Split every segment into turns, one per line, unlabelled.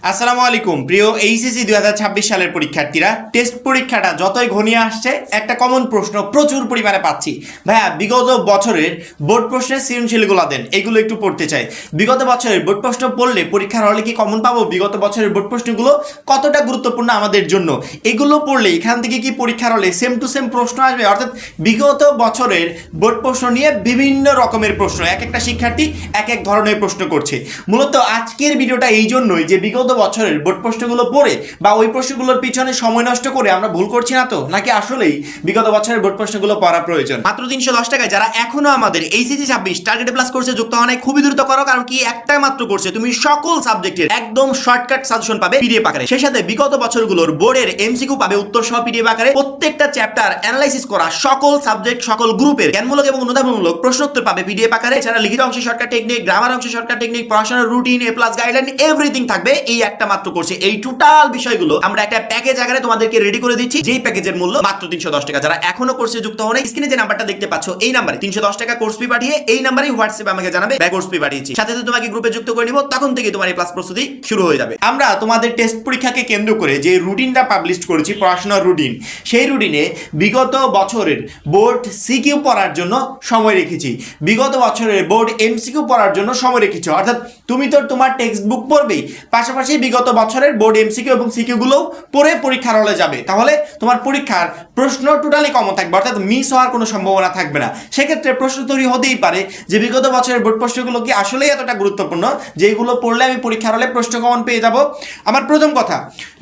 আসসালামু আলাইকুম প্রিয় এইচএসসি 2026 সালের পরীক্ষার্থীরা, টেস্ট পরীক্ষাটা যতই ঘনিয়ে আসছে একটা কমন প্রশ্ন প্রচুর পরিমাণে পাচ্ছি। ভাইয়া বিগত বছরের বোর্ড প্রশ্নের সৃজনশীলগুলো দেন, এগুলো একটু পড়তে চাই। বিগত বছরের বোর্ড প্রশ্ন পড়লে পরীক্ষার হলে কি কমন পাবো? বিগত বছরের বোর্ড প্রশ্নগুলো কতটা গুরুত্বপূর্ণ আমাদের জন্য? এগুলো পড়লে এখান থেকে কি পরীক্ষার হলে সেম টু সেম প্রশ্ন আসবে? অর্থাৎ বিগত বছরের বোর্ড প্রশ্ন নিয়ে বিভিন্ন রকমের প্রশ্ন, এক একটা শিক্ষার্থী এক এক ধরনের প্রশ্ন করছে। মূলত আজকের ভিডিওটা এই জন্যই যে বিগত বছরের বোর্ড প্রশ্নগুলো পড়ে বা ওই প্রশ্নগুলোর পিছনে সময় নষ্ট করে আমরা ভুল করছি না তো, নাকি আসলেই বিগত বছরের বোর্ড প্রশ্নগুলো পড়া প্রয়োজন। মাত্র 310 টাকায় যারা এখনো আমাদের এইচএসসি 26 টার্গেট প্লাস কোর্সে যুক্ত হওয়া নাই, খুবই দ্রুত করো, কারণ কি একটাই মাত্র কোর্সে তুমি সকল সাবজেক্টের একদম শর্টকাট সাজেশন পাবে পিডিএফ আকারে। সেই সাথে বিগত বছরগুলোর বোর্ডের এমসিকিউ পাবে উত্তর সহ পিডিএফ আকারে। প্রত্যেকটা চ্যাপ্টার অ্যানালাইসিস করা সকল সাবজেক্ট সকল গ্রুপের জ্ঞানমূলক এবং অনুধাবনমূলক প্রশ্নোত্তর পাবে পিডিএফ আকারে। এছাড়া লিখিত অংশে শর্টকাট টেকনিক, গ্রামার অংশে শর্টকাট টেকনিক, পড়াশোনার রুটিন, এ প্লাস গাইডলাইন, এভরিথিং থাকবে এই একটা মাত্র কোর্সে। এই টোটাল বিষয়গুলো আমরা একটা প্যাকেজ আকারে তোমাদেরকে রেডি করে দিচ্ছি, যেই প্যাকেজের মূল্য মাত্র 310 টাকা। যারা এখনো কোর্সে যুক্ত হন, স্ক্রিনে যে নাম্বারটা দেখতে পাচ্ছ এই নাম্বারে 310 টাকা কোর্স ফি পাঠিয়ে এই নাম্বারেই হোয়াটসঅ্যাপে আমাকে জানাবে ব্যাক কোর্স ফি পাঠিয়েছি। সাথে সাথে তোমাকে গ্রুপে যুক্ত করে নিব, তখন থেকে তোমার এই ক্লাস প্রস্তুতি শুরু হয়ে যাবে। আমরা তোমাদের টেস্ট পরীক্ষাকে কেন্দ্র করে যে রুটিনটা পাবলিশ করেছি, পড়াশোনার রুটিন, সেই রুটিনে বিগত বছরের বোর্ড সিকিউ পড়ার জন্য সময় রেখেছি, বিগত বছরের বোর্ড এমসিকিউ পড়ার জন্য সময় রেখেছি। অর্থাৎ তুমি তো তোমার টেক্সট বুক পড়বেই, পাশাপাশি বিগত বছরের বোর্ড এমসিকিউ এবং সিকিউ গুলো পড়ে পরীক্ষার হলে যাবে। তাহলে তোমার পরীক্ষার প্রশ্ন টোটালি কমন থাকবে, অর্থাৎ মিস হওয়ার কোনো সম্ভাবনা থাকবে না। সেক্ষেত্রে প্রশ্ন তৈরি হতেই পারে যে বিগত বছরের বোর্ড প্রশ্নগুলো কি আসলেই এতটা গুরুত্বপূর্ণ যেগুলো পড়লে আমি পরীক্ষার হলে প্রশ্ন কমন পেয়ে যাব? আমার প্রথম কথা,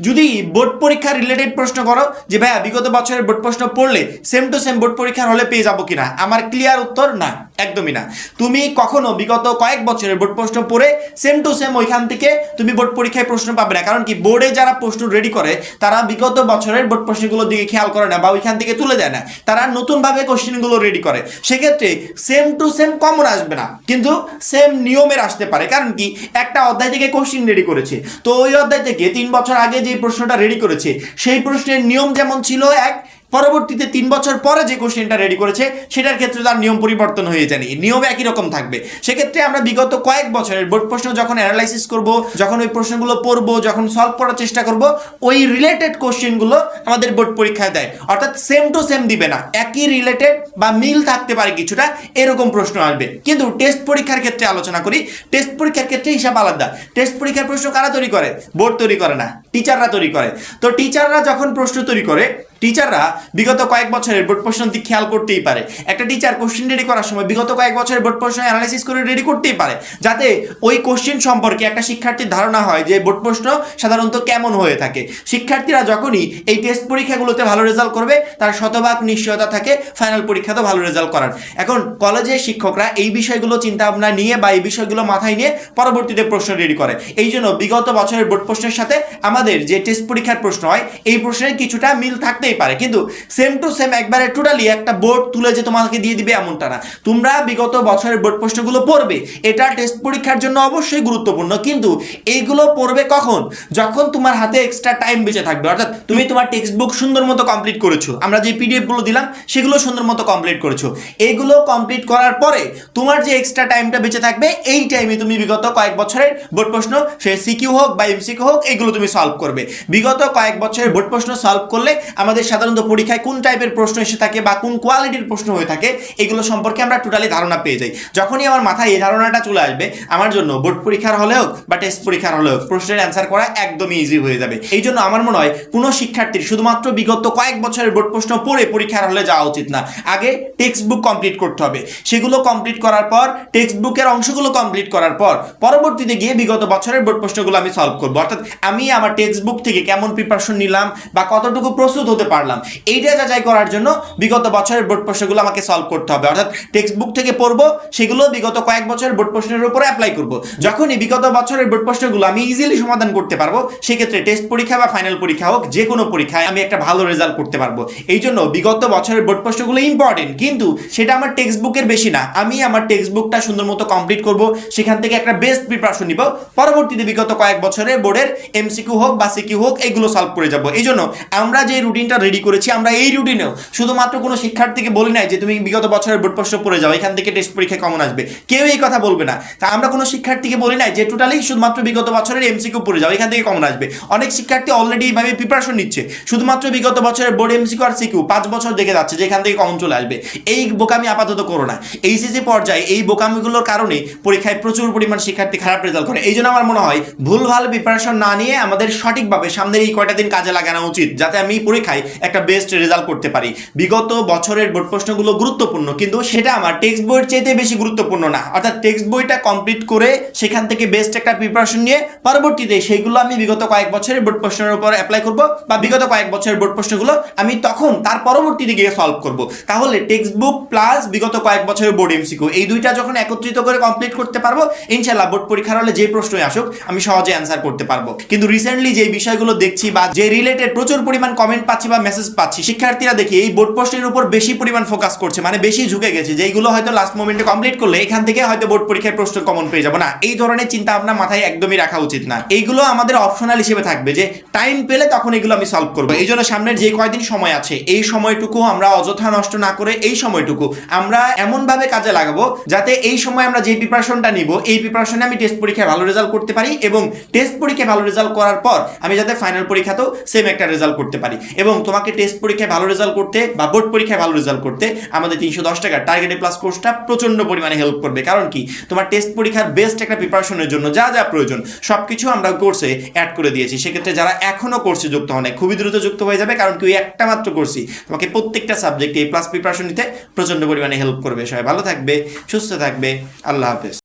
যদি বোর্ড পরীক্ষা রিলেটেড প্রশ্ন করো যে ভাইয়া বিগত বছরের বোর্ড প্রশ্ন পড়লে সেম টু সেম বোর্ড পরীক্ষার হলে পেয়ে যাবো কিনা, আমার ক্লিয়ার উত্তর না, একদমই না। তুমি কখনো বিগত কয়েক বছরের বোর্ড প্রশ্ন পড়ে সেম টু সেম ওইখান থেকে তুমি বোর্ড পরীক্ষায় প্রশ্ন পাবে না। কারণ কি, বোর্ডে যারা প্রশ্ন রেডি করে তারা বিগত বছরের বোর্ড প্রশ্নগুলোর দিকে খেয়াল করে না বা ওইখান থেকে তুলে দেয় না, তারা নতুনভাবে কোশ্চেনগুলো রেডি করে। সেক্ষেত্রে সেম টু সেম কমন আসবে না, কিন্তু সেম নিয়মের আসতে পারে। কারণ কি, একটা অধ্যায় থেকে কোশ্চেন রেডি করেছে, তো ওই অধ্যায় থেকে 3 বছর আগে যে প্রশ্নটা রেডি করেছে সেই প্রশ্নের নিয়ম যেমন ছিল এক, পরবর্তীতে 3 বছর পরে যে কোশ্চেনটা রেডি করেছে সেটার ক্ষেত্রে তার নিয়ম পরিবর্তন হয়ে যায়নি, নিয়ম একই রকম থাকবে। সেক্ষেত্রে আমরা বিগত কয়েক বছরের বোর্ড প্রশ্ন যখন অ্যানালাইসিস করব, যখন ওই প্রশ্নগুলো পড়বো, যখন সলভ করার চেষ্টা করব, ওই রিলেটেড কোশ্চেনগুলো আমাদের বোর্ড পরীক্ষায় দেয়। অর্থাৎ সেম টু সেম দিবে না, একই রিলেটেড বা মিল থাকতে পারে কিছুটা, এরকম প্রশ্ন আসবে। কিন্তু টেস্ট পরীক্ষার ক্ষেত্রে আলোচনা করি, টেস্ট পরীক্ষার ক্ষেত্রে হিসাব আলাদা। টেস্ট পরীক্ষার প্রশ্ন কারা তৈরি করে? বোর্ড তৈরি করে না, টিচাররা তৈরি করে। তো টিচাররা যখন প্রশ্ন তৈরি করে, টিচাররা বিগত কয়েক বছরের বোর্ড প্রশ্ন দিক খেয়াল করতেই পারে। একটা টিচার কোশ্চেন রেডি করার সময় বিগত কয়েক বছরের বোর্ড প্রশ্ন অ্যানালাইসিস করে রেডি করতেই পারে, যাতে ওই কোশ্চেন সম্পর্কে একটা শিক্ষার্থীর ধারণা হয় যে বোর্ড প্রশ্ন সাধারণত কেমন হয়ে থাকে। শিক্ষার্থীরা যখনই এই টেস্ট পরীক্ষাগুলোতে ভালো রেজাল্ট করবে, তার শতভাগ নিশ্চয়তা থাকে ফাইনাল পরীক্ষাতেও ভালো রেজাল্ট করার। এখন কলেজের শিক্ষকরা এই বিষয়গুলো চিন্তা ভাবনা নিয়ে বা এই বিষয়গুলো মাথায় নিয়ে পরবর্তীতে প্রশ্ন রেডি করে। এই জন্য বিগত বছরের বোর্ড প্রশ্নের সাথে আমাদের যে টেস্ট পরীক্ষার প্রশ্ন হয়, এই প্রশ্নের কিছুটা মিল থাকতে পারে, কিন্তু সেম টু সেম একবারে টোটালি একটা বোর্ড তুলে যে তোমাকে দিয়ে দিবে এমনটা না। তোমরা বিগত বছরের বোর্ড প্রশ্নগুলো পড়বে, এটা টেস্ট পরীক্ষার জন্য অবশ্যই গুরুত্বপূর্ণ, কিন্তু এইগুলো পড়বে কখন? যখন তোমার হাতে এক্সট্রা টাইম বেঁচে থাকবে। অর্থাৎ তুমি তোমার টেক্সট বুক সুন্দর মতো কমপ্লিট করেছো, আমরা যে পিডিএফ গুলো দিলাম সেগুলো সুন্দর মতো কমপ্লিট করেছো। এইগুলো কমপ্লিট করার পরে তোমার যে এক্সট্রা টাইমটা বেঁচে থাকবে, এই টাইমে তুমি বিগত কয়েক বছরের বোর্ড প্রশ্ন, সে সিকিউ হোক বা এমসিকিউ হোক, এগুলো তুমি সলভ করবে। বিগত কয়েক বছরের বোর্ড প্রশ্ন সলভ করলে আমাদের সাধারণত পরীক্ষায় কোন টাইপের প্রশ্ন এসে থাকে বা কোন কোয়ালিটির প্রশ্ন হয়ে থাকে, এগুলো সম্পর্কে আমরা টোটালি ধারণা পেয়ে যাই। যখনই আমার মাথায় এই ধারণাটা চলে আসবে, আমার জন্য বোর্ড পরীক্ষার হলেও বা টেস্ট পরীক্ষার হলেও প্রশ্নের অ্যান্সার করা একদমই ইজি হয়ে যাবে। এই জন্য আমার মনে হয় কোনো শিক্ষার্থীর শুধুমাত্র বিগত কয়েক বছরের বোর্ড প্রশ্ন পড়ে পরীক্ষার হলে যাওয়া উচিত না। আগে টেক্সট বুক কমপ্লিট করতে হবে, সেগুলো কমপ্লিট করার পর, টেক্সট বুকের অংশগুলো কমপ্লিট করার পর পরবর্তীতে গিয়ে বিগত বছরের বোর্ড প্রশ্নগুলো আমি সলভ করবো। অর্থাৎ আমি আমার টেক্সট বুক থেকে কেমন প্রিপারেশন নিলাম বা কতটুকু প্রস্তুত হতে পারলাম, এইটা যাচাই করার জন্য বিগত বছরের বোর্ড প্রশ্নগুলো আমাকে সলভ করতে হবে। অর্থাৎ টেক্সট বুক থেকে পড়বো, সেগুলো বিগত কয়েক বছরের বোর্ড প্রশ্নের উপরে অ্যাপ্লাই করব। যখনই বিগত বছরের বোর্ড প্রশ্নগুলো আমি ইজিলি সমাধান করতে পারবো, সেক্ষেত্রে টেস্ট পরীক্ষা বা ফাইনাল পরীক্ষা হোক, যে কোনো পরীক্ষায় আমি একটা ভালো রেজাল্ট করতে পারবো। এই জন্য বিগত বছরের বোর্ড প্রশ্নগুলো ইম্পর্টেন্ট, কিন্তু সেটা আমার টেক্সট বুকের বেশি না। আমি আমার টেক্সট বুকটা সুন্দর মতো কমপ্লিট করব, সেখান থেকে একটা বেস্ট প্রিপারেশন নিব, পরবর্তীতে বিগত কয়েক বছরের বোর্ডের এমসিকিউ হোক বা সিকিউ হোক, এগুলো সলভ করে যাব। এই জন্য আমরা যে রুটিনটা রেডি করেছি, আমরা এই রুটিনেও শুধুমাত্র কোনো শিক্ষার্থীকে বলি নাই যে তুমি বিগত বছরের বোর্ড প্রশ্ন পড়ে যাও, এখান থেকে টেস্ট পরীক্ষায় কমন আসবে, কেউ এই কথা বলবে না। তা আমরা কোনো শিক্ষার্থীকে বলি নাই যে টোটালি শুধুমাত্র বিগত বছরের এমসিকিউ পড়ে যাও, এখান থেকে কমন আসবে। অনেক শিক্ষার্থী অলরেডি এইভাবে প্রিপারেশন নিচ্ছে, শুধুমাত্র বিগত বছরের বোর্ড এমসিকিউ আর সিকিউ 5 বছর দেখে যাচ্ছে যে এখান থেকে কমন চলে আসবে। এই বোকামি আপাতত করো না। এইচএসসি পর্যায়ে এই বোকামিগুলোর কারণে পরীক্ষায় প্রচুর পরিমাণ শিক্ষার্থী খারাপ রেজাল্ট করে। এই জন্য আমার মনে হয় ভুলভাল প্রিপারেশন না নিয়ে আমাদের সঠিকভাবে সামনের এই কয়টা দিন কাজে লাগানো উচিত, যাতে আমি পরীক্ষায় একটা বেস্ট রেজাল্ট করতে পারি। বিগত বছরের বোর্ড প্রশ্নগুলো গুরুত্বপূর্ণ, কিন্তু সেটা আমার টেক্সট বইয়ের চাইতে বেশি গুরুত্বপূর্ণ না। অর্থাৎ টেক্সট বইটা কমপ্লিট করে সেখান থেকে বেস্ট একটা প্রিপারেশন নিয়ে পরবর্তীতে সেইগুলো আমি বিগত কয়েক বছরের বোর্ড প্রশ্নের উপর অ্যাপ্লাই করব, বা বিগত কয়েক বছরের বোর্ড প্রশ্নগুলো আমি তখন তার পরবর্তীতে গিয়ে সলভ করব। তাহলে টেক্সট বুক প্লাস বিগত কয়েক বছরের বোর্ড এমসিকিউ এই দুইটা যখন একত্রিত করে কমপ্লিট করতে পারবো, ইনশাআল্লাহ বোর্ড পরীক্ষার হলে যে প্রশ্নই আসুক আমি সহজে অ্যান্সার করতে পারবো। কিন্তু রিসেন্টলি যে বিষয়গুলো দেখছি বা যে রিলেটেড প্রচুর পরিমাণ কমেন্ট পাচ্ছি বা মেসেজ পাচ্ছি, শিক্ষার্থীরা দেখি এই বোর্ড প্রশ্নের উপর বেশি পরিমাণ ফোকাস করছে, মানে বেশি ঝুঁকে গেছে যে এইগুলো হয়তো লাস্ট মোমেন্টে কমপ্লিট করলে এখান থেকে হয়তো বোর্ড পরীক্ষায় প্রশ্ন কমন পেয়ে যাবো। না, এই ধরনের চিন্তা ভাবনা মাথায় একদমই রাখা উচিত না। এইগুলো আমাদের অপশনাল হিসেবে থাকবে যে টাইম পেলে তখন এগুলো আমি সলভ করবো। এই জন্য সামনের যে কয়দিন সময় আছে এই সময়টুকু আমরা অযথা নষ্ট না করে এই সময়টুকু আমরা এমনভাবে কাজে লাগাবো যাতে এই সময় আমরা যে প্রিপারেশনটা নিব এই প্রিপারেশনে আমি টেস্ট পরীক্ষায় ভালো রেজাল্ট করতে পারি, এবং টেস্ট পরীক্ষায় ভালো রেজাল্ট করার পর আমি যাতে ফাইনাল পরীক্ষাতেও সেম একটা রেজাল্ট করতে পারি। এবং তোমাকে টেস্ট পরীক্ষায় ভালো রেজাল্ট করতে বা বোর্ড পরীক্ষায় ভালো রেজাল্ট করতে আমাদের 310 টাকার টার্গেট প্লাস কোর্সটা প্রচন্ড পরিমাণে হেল্প করবে। কারণ কি, তোমার টেস্ট পরীক্ষার বেস্ট একটা প্রিপারেশনের জন্য যা যা প্রয়োজন সবকিছু আমরা কোর্সে অ্যাড করে দিয়েছি। সেক্ষেত্রে যারা এখনো কোর্সে যুক্ত হয় খুবই দ্রুত যুক্ত হয়ে যাবে, কারণ কি ওই একটা মাত্র কোর্সই তোমাকে প্রত্যেকটা সাবজেক্টে প্লাস প্রিপারেশন নিতে প্রচন্ড পরিমাণে হেল্প করবে। সবাই ভালো থাকবে, সুস্থ থাকবে, আল্লাহ হাফেজ।